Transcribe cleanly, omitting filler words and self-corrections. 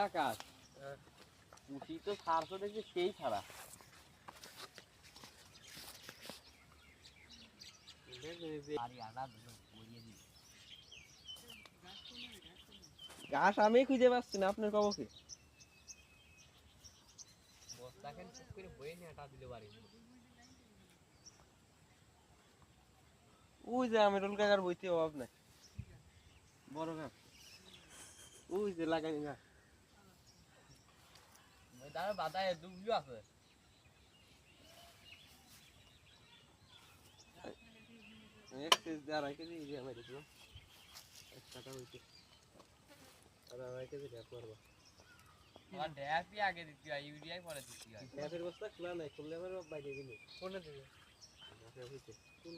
আকাশ পুষি তো ছাড়ছো দেখছি সেই ছাড়া ঘাস আমি খুঁজে পাচ্ছি না, আপনার কব কি? ওই যে আমিরুল কাকার বইতে অভাব নাই, বড় ঘাস ওই যে লাগাই ঘাস। বাদায় দুবিও আছে এক কেজি আড়াই কেজি এই যে আমি দেখলাম এক টাকা হইতে আর আড়াই কেজি ঢ্যাপ মারবা। ঢ্যাপই আগে দিতে হয়, ইউরিয়াই পরে দিতে হয়। ঢ্যাপের বস্তা খোলা নাই, খুললে আমার বাইরে দিবি। কোনে দিবে? কোন